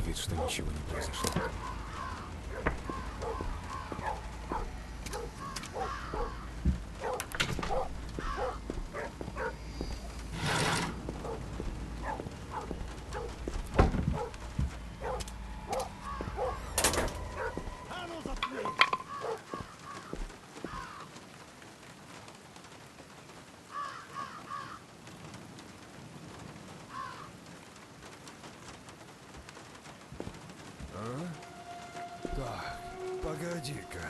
вид, что ничего не произошло. Так, погоди-ка.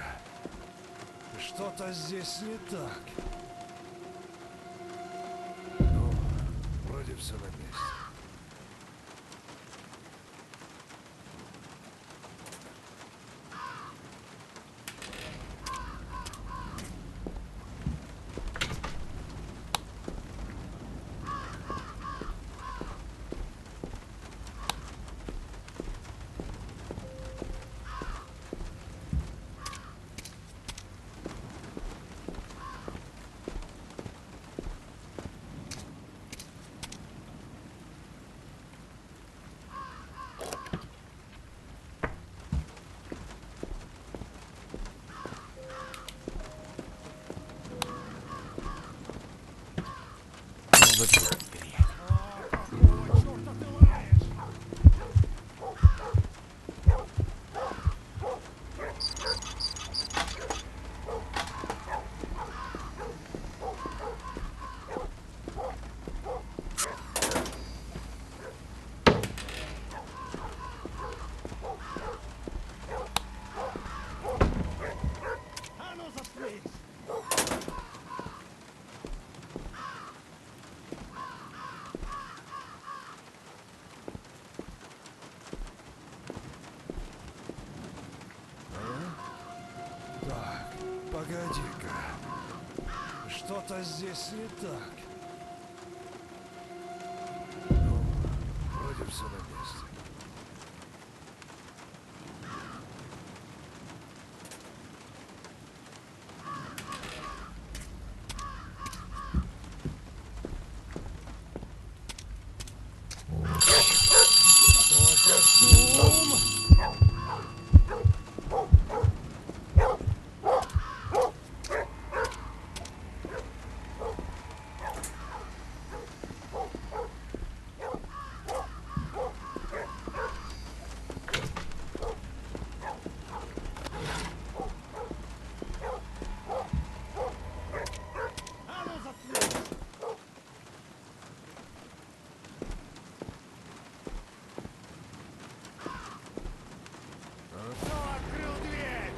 Что-то здесь не так. Ну, вроде все на месте. Вот черт побери. Какого черта ты лаешь? А ну заткнись! Так, погоди-ка. Что-то здесь не так. Ну, вроде все на месте. Что за шум? А ну заткнись! Кто открыл дверь?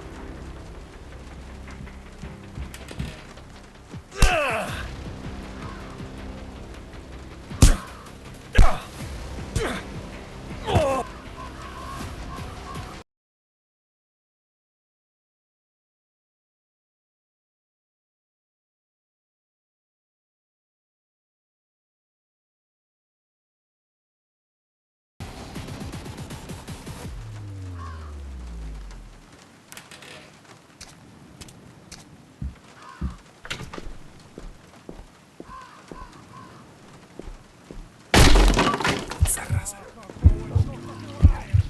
Зараза. Какого черта ты лаешь?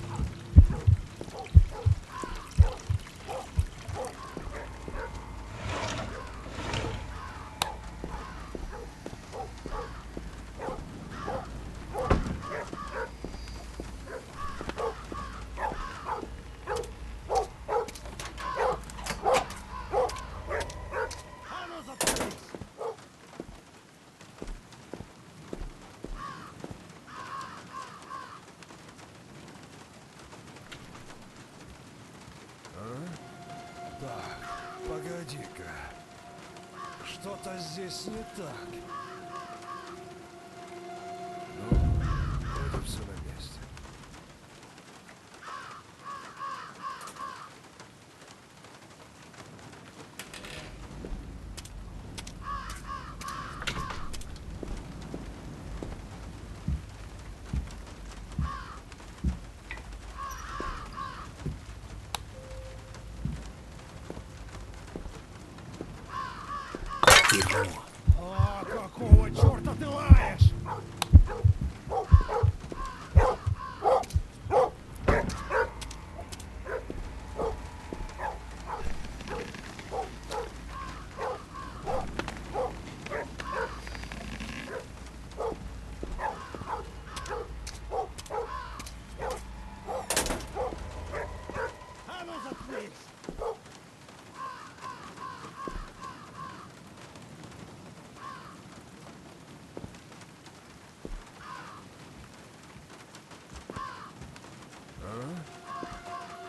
А ну заткнись! Так, погоди-ка. Что-то здесь не так. Ну, вроде все на месте. Дерьмо. А, какого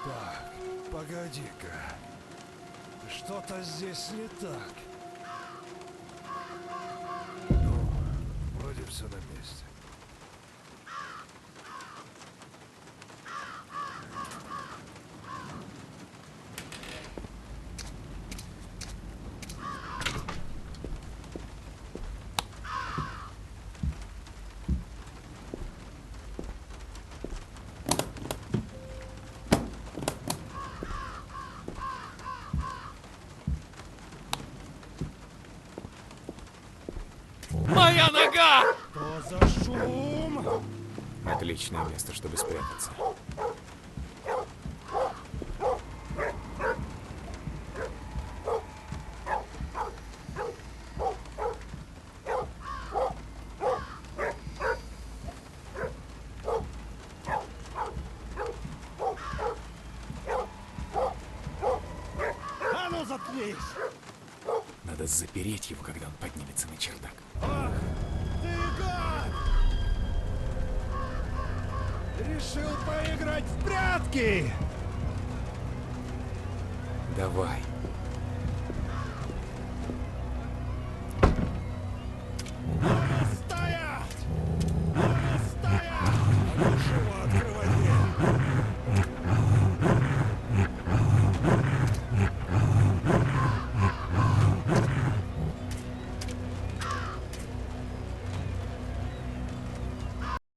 Так, погоди-ка. Что-то здесь не так. Ну, вроде все на месте. Моя нога! Что за шум? Отличное место, чтобы спрятаться. А ну заткнись! Надо запереть его, когда он поднимется на чердак. Ах, ты гад! Решил поиграть в прятки! Давай,